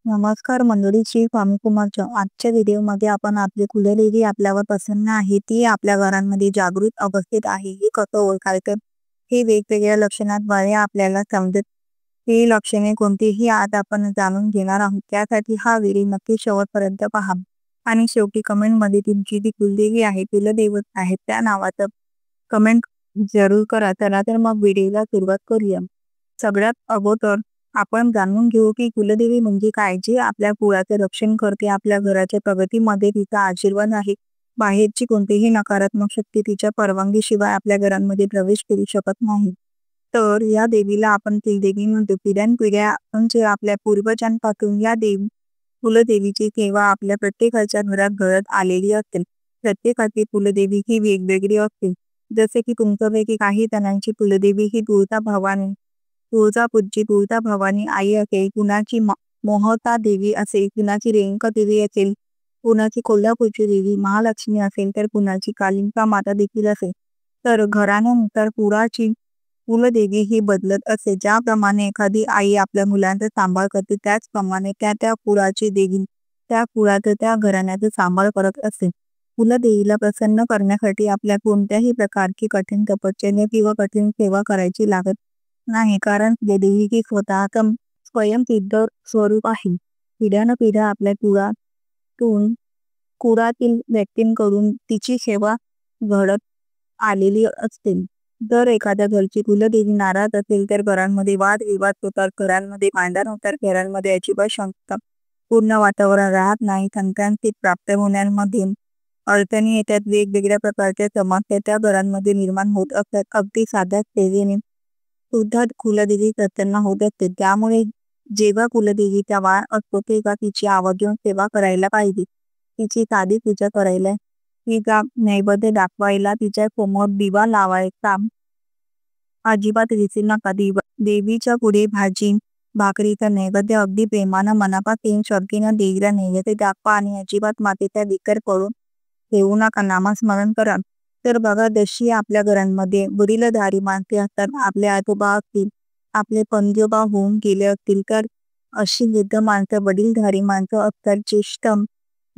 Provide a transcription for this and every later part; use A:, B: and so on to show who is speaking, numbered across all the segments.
A: नमस्कार मंडळी, श्री स्वामी कुमारच्या आजच्या व्हिडिओमध्ये आपण आपली कुलदेवी आपल्यावर प्रसन्न आहे, ती आपल्या घरांमध्ये जागृत अवस्थेत आहे हे कसं ओळखायचं हे वेगवेगळ्या लक्षणांद्वारे आपल्याला समजत. ही लक्षणे कोणतीही आज आपण जाणून घेणार आहोत. त्यासाठी हा व्हिडिओ नक्की शेवटपर्यंत पहा आणि शेवटी कमेंटमध्ये तुमची जी कुलदेवी आहे, कुलदैवत आहे त्या नावाचं कमेंट जरूर करा. चला तर मग व्हिडिओला सुरुवात करूया. सगळ्यात अगोदर आपण जाणून घेऊ की कुलदेवी म्हणजे काय, जे आपल्या कुळाचे रक्षण करते, आपल्या घराच्या प्रगतीमध्ये तिचा आशीर्वाद आहे. बाहेरची कोणतीही नकारात्मक शक्ती तिच्या परवानगीशिवाय आपल्या घरांमध्ये प्रवेश करू शकत नाही. तर या देवीला आपण कुलदेवी म्हणतो. पिढ्यानपिढ्या म्हणजे आपल्या पूर्वजांपासून या कुलदेवीची सेवा आपल्या प्रत्येकाच्या घरात घडत आलेली असते. प्रत्येकाची कुलदेवी ही वेगवेगळी असते. जसे की तुमच्यापैकी काही जणांची कुलदेवी ही तुळजापूरची तुळजा भवानी आई असेल, कुणाची मोहता देवी असेल, कुणाची रेणुका देवी असेल, कुणाची कोल्हापूरची देवी महालक्ष्मी असेल, तर कुणाची कालिका माता देखील असेल. तर घराण्यानुसार कुलदेवी ही बदलत असते. ज्याप्रमाणे एखादी आई आपल्या मुलांचा सांभाळ करते, त्याचप्रमाणे त्या त्या कुळाची देवी त्या कुळाचं त्या घराण्याचा सांभाळ करत असते. कुलदेवीला प्रसन्न करण्यासाठी आपल्या कोणत्याही प्रकारची कठीण तपश्चर्या किंवा कठीण सेवा करायची लागत नाही, कारण देवी ही स्वतः स्वयंसिद्ध स्वरूप आहे. पिढ्यानपिढ्या आपल्या कुळातील व्यक्तींकडून तिची सेवा घडत आलेली असते. जर एखाद्या घरची कुलदेवी नाराज असेल तर घरांमध्ये वादविवाद होतात, घरांमध्ये भांडण होतात, घरांमध्ये अजिबात शांतता पूर्ण वातावरण राहत नाही. संक्रांतीत प्राप्त होण्यामध्ये अडचणी येतात, वेगवेगळ्या प्रकारच्या समस्या त्या घरांमध्ये निर्माण होत असतात. अगदी साध्या सेवेने सुद्धा कुलदेवी प्रसन्न होत असते. त्यामुळे जेव्हा कुलदेवीचा वार असतो तेव्हा तिची आवर्जून सेवा करायला पाहिजे. तिची साधी पूजा करायला, तिचा नैवेद्य दाखवायला, तिच्या समोर दिवा लावायचा अजिबात विसरू नका. देवीच्या पुढे भाजी भाकरीचा नैवेद्य अगदी प्रेमानं मनापासून श्रद्धेनं देवीला नैवेद्य दाखवा आणि अजिबात मातेचा विकार करून ठेवू नका. नामस्मरण करा. तर बघा, जशी आपल्या घरांमध्ये वडीलधारी माणसे असतात, आपले आजोबा असतील, आपले पणजोबा होऊन गेले असतील, तर अशी वृद्ध माणसं, वडीलधारी माणसं असतात, ज्येष्ठ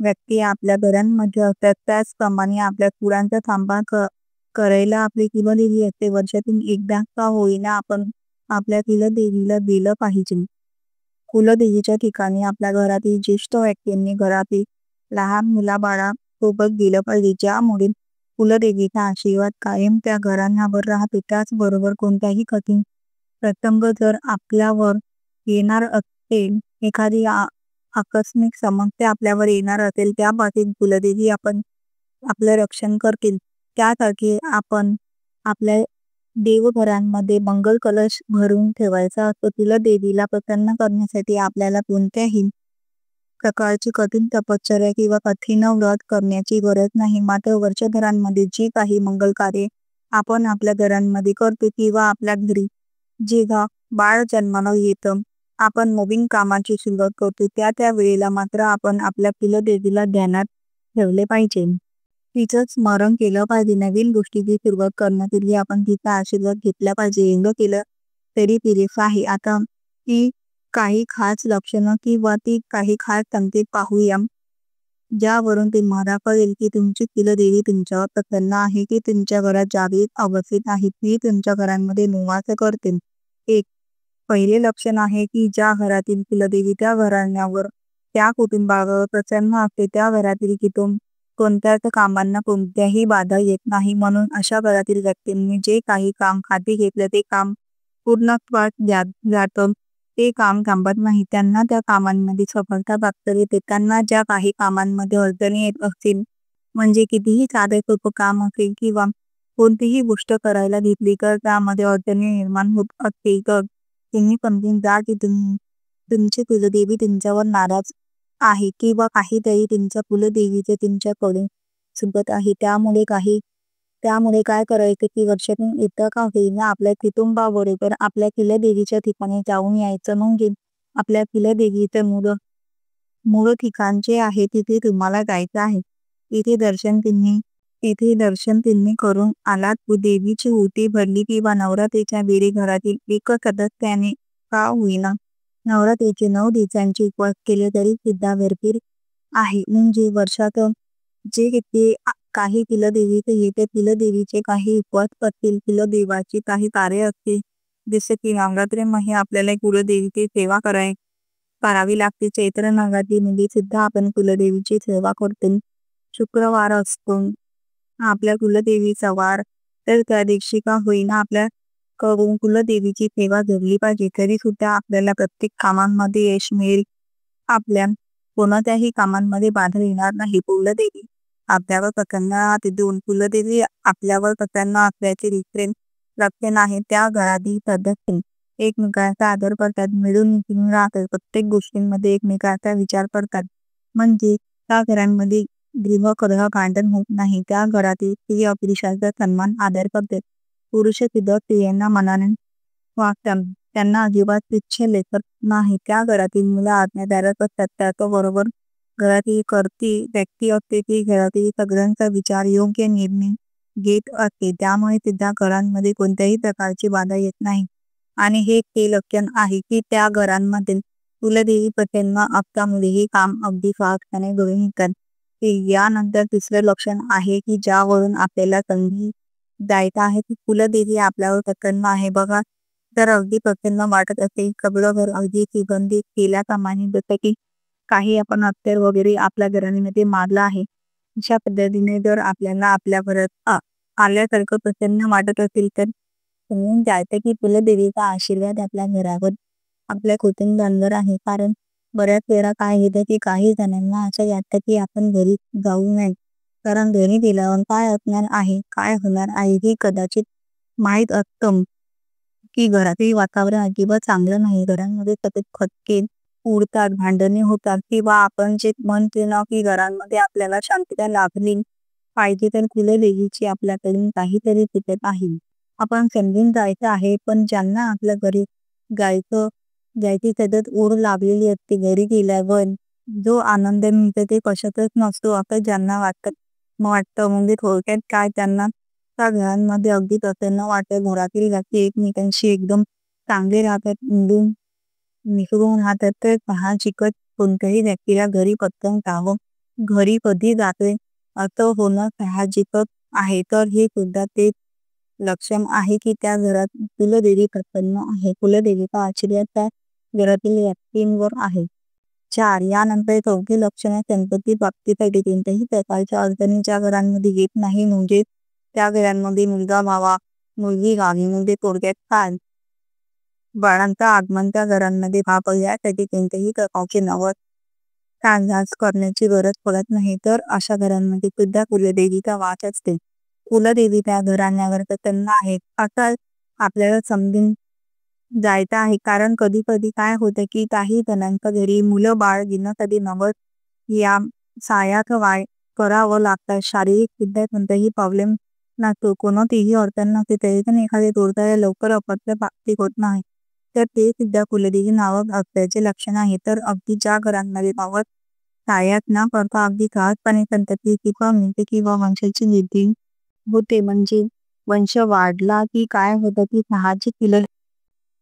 A: व्यक्ती आपल्या घरांमध्ये असतात. त्याचप्रमाणे आपल्या कुळांचा सांभाळ करायला आपली कुलदेवी असते. वर्षातून एकदा का होईना आपण आपल्या कुलदेवीला दिलं पाहिजे. कुलदेवीच्या ठिकाणी आपल्या घरातील ज्येष्ठ व्यक्तींनी घरातील लहान मुलाबाळासोबत गेलं पाहिजे, ज्यामुळे कुलदेवीचा आशीर्वाद कायम त्या घरांवर राहतो. त्याचबरोबर कोणत्याही कठीण प्रसंग जर आपल्यावर येणार असेल, एखादी आकस्मिक समस्या आपल्यावर येणार असेल, त्यापासून कुलदेवी आपलं रक्षण करतील. त्यासाठी आपण आपल्या देवघरांमध्ये मंगल कलश भरून ठेवायचा असतो. कुलदेवीला प्रसन्न करण्यासाठी आपल्याला कोणत्याही प्रकारची कठीण तपश्चर्या किंवा कठीण व्रत करण्याची गरज नाही. मात्र वर्षभरांमध्ये जी काही मंगल कार्य आपण आपल्या घरांमध्ये करतो किंवा आपल्या घरी जेव्हा बाळ जन्माला येतं, आपण नवीन कामाची सुरुवात करतो, त्या वेळेला मात्र आपण आपल्या कुलदेवीला ध्यानात ठेवले पाहिजे. तिचं स्मरण केलं पाहिजे. नवीन गोष्टीची सुरुवात करण्यापूर्वी आपण तिचा आशीर्वाद घेतला पाहिजे. एवढं केलं तरी पुरेसं आहे. आता ती काही खास लक्षणं किंवा ती काही खास संकेत पाहूया, ज्यावरून तुम्हाला कळेल की तुमची कुलदेवी तुमच्यावर प्रसन्न आहे, की तुमच्या घरात जागृत अवस्थेत आहे, ती तुमच्या घरांमध्ये निवास करते. एक पहिले लक्षण आहे की ज्या घरातील कुलदेवी त्या घराण्यावर, त्या कुटुंबावर प्रसन्न असते, त्या घरातील कुटुंब कोणत्याच कामांना कोणत्याही बाधा येत नाही. म्हणून अशा घरातील व्यक्तींनी जे काही काम हाती घेतलं ते काम पूर्णत्वास जातं. ते काम थांबत नाही, त्यांना त्या कामांमध्ये सफलता प्राप्त होते. त्यांना ज्या काही कामांमध्ये अडचणी येत असतील, म्हणजे कितीही साधे सोपं काम असेल किंवा कोणतीही गोष्ट करायला घेतली तर त्यामध्ये अडचणी निर्माण होत असतील, तर तुम्ही समजून जा की तुमची कुलदेवी तुमच्यावर नाराज आहे किंवा काहीतरी तुमच्या कुलदेवीचे तुमच्याकडून चुकत आहे. त्यामुळे काय करायचं की वर्षातून एकदा का होईना आपल्या कुटुंबाबरोबर आपल्या कुलदेवीच्या ठिकाणी जाऊन यायचं. म्हणजे आपल्या कुलदेवीचं मूळ ठिकाण जे आहे तिथे तुम्हाला जायचं आहे. इथे दर्शन तुम्ही करून आलात, देवीची ओटी भरली किंवा नवरात्रीच्या वेळी घरातील एक सदस्याने का होईना नवरात्रीचे 9 दिवसांचे उपवास केले तरी सुद्धा व्यर्थ आहे. म्हणजे वर्षात जे किती काही कुलदेवीचे येते कुलदेवीचे काही उपवास असतील, कुलदेवाची काही कार्य असतील. जसे की नवरात्रीमध्ये आपल्याला कुलदेवीची सेवा करावी लागते. चैत्र नवरात्रीमध्ये सुद्धा आपण कुलदेवीची सेवा करतो. शुक्रवार असतो आपल्या कुलदेवीचा वार, तर त्या दिवशी का होईना आपल्या कडून कुलदेवीची सेवा धरली पाहिजे. तरी सुद्धा आपल्याला प्रत्येक कामांमध्ये यश मिळेल. आपल्या कोणत्याही कामांमध्ये बाधा येणार नाही. कुलदेवी आपल्यावर प्रसन्न देऊन कुलदेवी आपल्यावर प्रसन्न असल्याचे लक्षण आहे. त्या घरातील सदस्य एकमेकांचा आदर करतात, मिळून राहतात, प्रत्येक गोष्टींमध्ये एकमेकांचा विचार करतात. म्हणजे त्या घरांमध्ये गृहकलह भांडण होत नाही. त्या घरातील स्त्री पुरुषांचा सन्मान आदर करतात. पुरुष सुद्धा स्त्रियांना मनाने वागतात, त्यांना अजिबात तुच्छ लेखत नाही. त्या घरातील मुलं आज्ञाधारक असतात. त्याचबरोबर घरातील करती व्यक्ती असते ती घरातील सगळ्यांचा विचार योग्य निर्णय घेत असते. त्यामुळे सुद्धा घरांमध्ये कोणत्याही प्रकारची बाधा येत नाही. आणि हे ते लक्षण आहे की त्या घरांमध्ये कुलदेवी प्रसन्न असल्यामुळे हे काम अगदी सहजपणे घडून येतात. यानंतर तिसरं लक्षण आहे की ज्यावरून आपल्याला संधी जायचं आहे की कुलदेवी आपल्यावर प्रसन्न आहे. बघा, तर अगदी प्रसन्न वाटत असेल, सगळं घर अगदी सुगंधित केल्याप्रमाणे, जसं की काही आपण अत्तर वगैरे आपल्या घरामध्ये मारला आहे, अशा पद्धतीने जर आपल्याला आपल्या घरात आल्यासारखं प्रसन्न वाटत असेल तर समजून जायचं की कुलदेवीचा आशीर्वाद आपल्या घरावर, आपल्या कुटुंबांवर आहे. कारण बऱ्याच वेळा काय होतं की काही जणांना असं वाटतं की आपण घरी जाऊ नये, कारण घरी गेल्यावर काय असणार आहे, काय होणार आहे हे कदाचित माहीत असतं की घरातील वातावरण अजिबात चांगलं नाही. घरांमध्ये सतत खटके उडतात, भांडणे होतात, किंवा आपण जे म्हणतो ना की घरांमध्ये आपल्याला शांतता लाभली पाहिजे, तर कुलदेवीची आपल्याकडून काहीतरी चुकत आहे. आपण समजून जायचं आहे. पण ज्यांना आपल्या घरी जायची सतत ओढ लागलेली असते, घरी गेल्यावर जो आनंद मिळतो ते कशातच नसतो असं ज्यांना वाटतं. म्हणजे थोडक्यात काय, त्यांना त्या घरांमध्ये अगदी प्रसन्न वाटतं. घरातील व्यक्ती एकमेकांशी एकदम चांगले राहतात, मिसळून राहतात. तर पहा, चिकट कोणत्याही व्यक्तीला घरी पटकन जावं, घरी कधी जातोय असं होणं साहजिकच आहे. तर हे सुद्धा ते लक्षण आहे की त्या घरात कुलदेवी प्रसन्न आहे. कुलदेवीचा आशीर्वाद त्या घरातील व्यक्तींवर आहे. 4. यानंतर चौथे लक्षण आहे संपत्ती प्राप्तीसाठी कोणत्याही प्रकारच्या अडचणीच्या घरांमध्ये येत नाही. म्हणजे त्या घरांमध्ये मुलगा व्हावा, मुलगी व्हावी, म्हणजे थोडक्यात काय, बाळांचं आगमन त्या घरांमध्ये व्हावं यासाठी कोणत्याही प्रकारचे नवस कांजाच करण्याची गरज पडत नाही. तर अशा घरांमध्ये सुद्धा कुलदेवीचा वास असते. कुलदेवी त्या घराण्यावर प्रसन्न आहेत असं आपल्याला समजून जायचं आहे. कारण कधी कधी काय होतं की काही जणांच्या घरी मुलं बाळ घेण्यासाठी नवस या सायाचं करावं लागतं. शारीरिक सुद्धा कोणताही प्रॉब्लेम नसतो, कोणतीही अडचण नसते, तरी पण एखादे तोडताना लवकर अपत्य प्राप्ती होत नाही, तर ते सुद्धा कुलदेवी नावक असल्याचे लक्षण आहे. तर अगदी ज्या घरांमध्ये नवस सायात न करता अगदी सहजपणे संतती किंवा मिळते किंवा वंशाची वृद्धी होते, म्हणजे वंश वाढला की काय होतं की साहजिक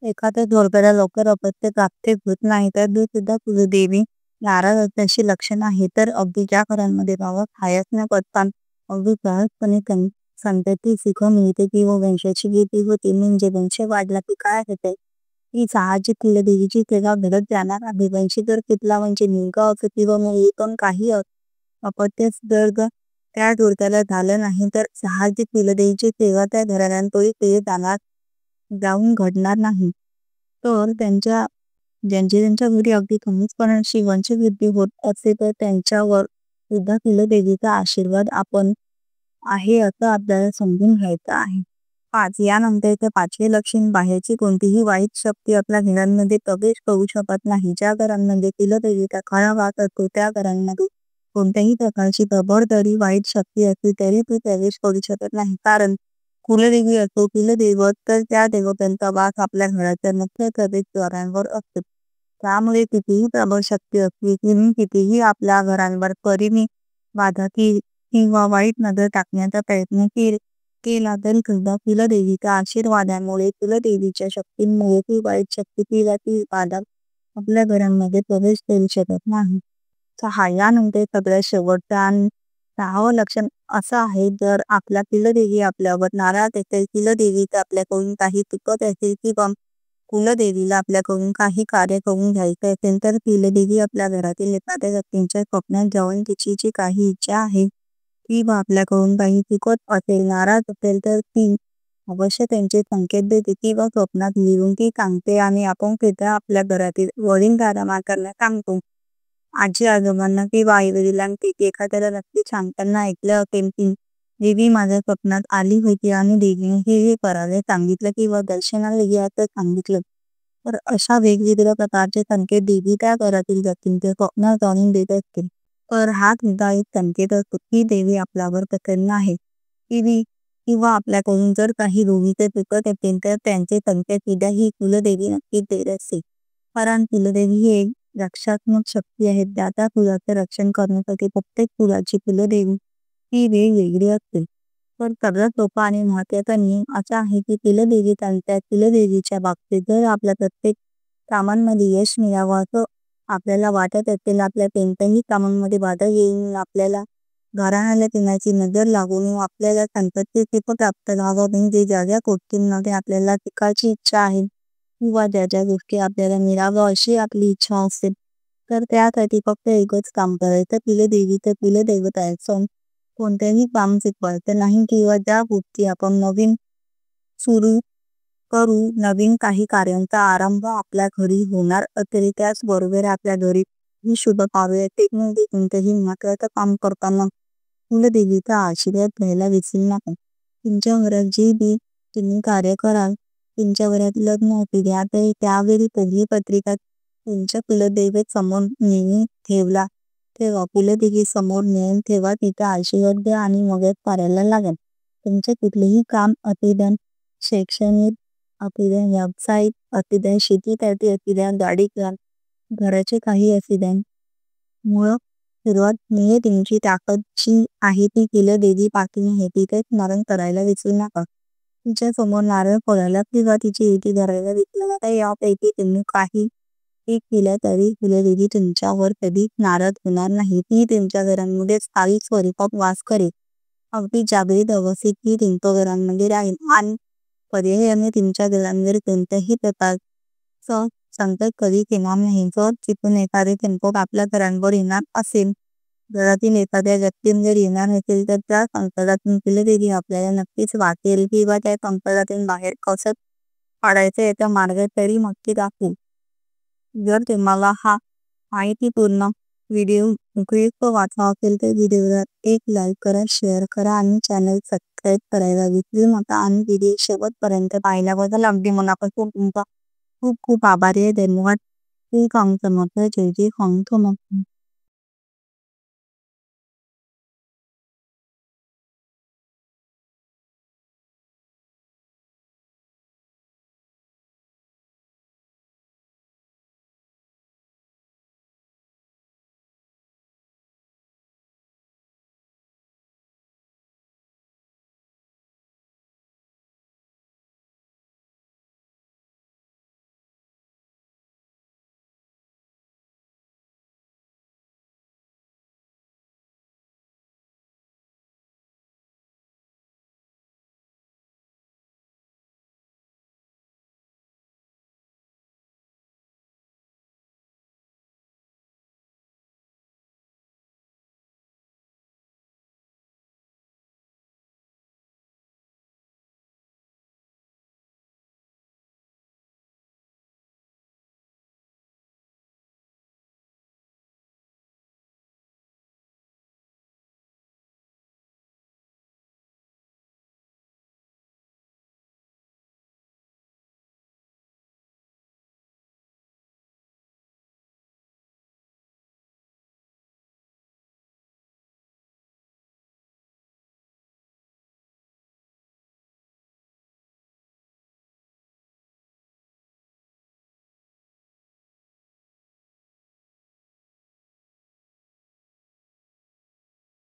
A: एखाद्या जोडप्याला लवकर अपत्य प्राप्ती होत नाही, तर ते सुद्धा कुलदेवी नाराज असल्याचे लक्षण आहे. तर अगदी ज्या घरांमध्ये नवस सायास न करता अगदी सहजपणे संतती सुख मिळते किंवा वंशाची वृद्धी होते, म्हणजे वंश वाढला की काय होते की साहजिक कुलदेवीची सेवा घडत जाणार आहे. वंशी जर तिथला म्हणजे मुलगा असो किंवा मुलगी, पण काही अपत्यच जर त्या जोडप्याला झालं नाही, तर साहजिक कुलदेवीची सेवा त्या घराण्यांतोही ते जाऊन घडणार नाही. तर ज्यांच्या घरी अगदी कमीपणाची वंशवृद्धी होत असेल, तर त्यांच्यावर सुद्धा कुलदेवीचा आशीर्वाद आपण आहे असं आपल्याला समजून घ्यायचं आहे. 5. यानंतरचं 5वे लक्षण, बाहेरची कोणतीही वाईट शक्ती आपल्या घरांमध्ये प्रवेश करू शकत नाही. ज्या घरांमध्ये कुलदेवीचा खरा वास असतो त्या घरांमध्ये कोणत्याही प्रकारची प्रबळ तरी वाईट शक्ती असली तरी ती प्रवेश करू शकत नाही. कारण कुलदेवी असो कुलदैवत, तर त्या देवतांचा वास आपल्या घराच्या मुख्य प्रवेशद्वारांवर असतो. त्यामुळे कितीही प्रबळ शक्ती असली, कितीही आपल्या घरांवर परिणी बाधा किंवा वाईट नजर टाकण्याचा प्रयत्न केला तरी सुद्धा कुलदेवीच्या आशीर्वादामुळे, कुलदेवीच्या शक्तींमुळे ती वाईट शक्ती ती बाधा आपल्या घरांमध्ये प्रवेश करू शकत नाही. यानंतर सगळ्यात शेवटचं आणि 6वं लक्षण असं आहे, जर आपल्या कुलदेवी आपल्यावर नाराज असेल, कुलदेवीचं आपल्याकडून काही चुकत असेल किंवा कुलदेवीला आपल्याकडून काही कार्य करून घ्यायचं असेल, तर कुलदेवी आपल्या घरातील एखाद्या व्यक्तींच्या स्वप्नात जाऊन तिची जी काही इच्छा आहे किंवा आपल्याकडून काही चुकत असेल, नाराज असेल, तर ती अवश्य त्यांचे संकेत देते किंवा स्वप्नात लिहून ती सांगते आणि आपण सुद्धा आपल्या घरातील वडीलधारा करण्यास सांगतो. आजी-आजोबांना किंवा आई-वडिलांपैकी एखाद्याला नक्की सांगताना ऐकलं असेल की देवी माझ्या स्वप्नात आली होती आणि देवीने हे करायला सांगितलं किंवा दर्शनाला यायचं सांगितलं. तर अशा वेगवेगळ्या प्रकारचे संकेत देवी त्या घरातील व्यक्तींचे स्वप्न जाणून देत असते. तर हा सुद्धा एक संकेत असतो की देवी आपल्यावर प्रसन्न आहे. किंवा आपल्याकडून जर काही रोगीचे चुकत असेल तर त्यांचे संकेत सुद्धा ही कुलदेवी नक्कीच देत असते. कारण कुलदेवी ही एक रक्षात्मक शक्ती आहे. त्या कुलाचे रक्षण करण्यासाठी प्रत्येक कुलाची कुलदेवी ही वेगवेगळी असते. तर सगळ्यात सोपा आणि महत्त्वाचा नियम असा आहे की कुलदेवीच्या बाबतीत जर आपल्या प्रत्येक कामांमध्ये यश मिळावं असं आपल्याला वाटत असेल, आपल्या कोणत्याही कामांमध्ये बाधा येऊन आपल्याला घराण्याला देण्याची नजर लागून आपल्याला संपत्ती प्राप्त व्हावं, म्हणजे ज्या ज्या गोष्टींमध्ये आपल्याला शिकायची इच्छा आहे किंवा ज्या ज्या गोष्टी आपल्याला मिळावं अशी आपली इच्छा असेल, तर त्यासाठी फक्त एकच काम करायचं, कुलदेवीचं कुलदैवताचं कोणत्याही काम शिकवायचं नाही किंवा ज्या गोष्टी आपण नवीन सुरू करू, नवीन काही कार्यांचा आरंभ आपल्या घरी होणार असेल, त्याचबरोबर आपल्या घरी ही शुभ कार्य म्हणजे कोणतंही महत्त्वाचं काम करताना कुलदेवीचा आशीर्वाद घ्यायला विसरू नका. तुमच्या घरात जे बी तुम्ही कार्य कराल, तुमच्या घरात लग्न असू द्या, तर त्यावेळी पहिली पत्रिका तुमच्या कुलदैवत समोर नेहमी तेव्हा कुलदेवी समोर नेऊन ठेवा, तिचा आशीर्वाद द्या आणि मगच करायला लागेल. तुमचे कुठलेही काम असू द्या, शैक्षणिक असू द्या, व्यावसायिक असू द्या, शेतीसाठी असू द्या, गाडी घराचे काही असू द्या, मुळं सुरुवात म्हणजे तुमची ताकद जी आहे ती कुलदेवी पासून आहे, तिथे स्मरण करायला विसरू नका. तिच्या समोर नारळ फोडायला किंवा तिची युती धरायला विसरू नका. यापैकी तुम्ही काही एक केलं तरी कुलदेवी तुमच्यावर कधीच नाराज होणार नाही. ती तुमच्या घरांमध्ये स्थायी स्वरूपात वास करेल. अगदी जागृत अवस्थेत ती तुमच्या घरांमध्ये राहील आणि पर्यायाने तुमच्या घरांवर कोणत्याही प्रकारचं संकट कधी येणार नाही. जर चुकून एखादे संकट आपल्या घरांवर येणार असेल, घरातील एखाद्या व्यक्तींवर येणार असेल, तर त्या संकटातून कुलदेवी आपल्याला नक्कीच वाचेल किंवा त्या संकटातून बाहेर कसं पडायचं याचा मार्ग तरी नक्की दाखवेल. जर तुम्हाला हा माहितीपूर्ण व्हिडिओ उपयुक्त वाटला असेल तर व्हिडिओला एक लाईक करा, शेअर करा आणि चॅनल सबस्क्राईब करायला विसरू नका. आणि व्हिडिओ शेवटपर्यंत पाहिल्याबद्दल अगदी मनापासून तुमचा खूप खूप आभारी आहे. धन्यवाद. श्री स्वामी समर्थ. जय जय स्वामी समर्थ.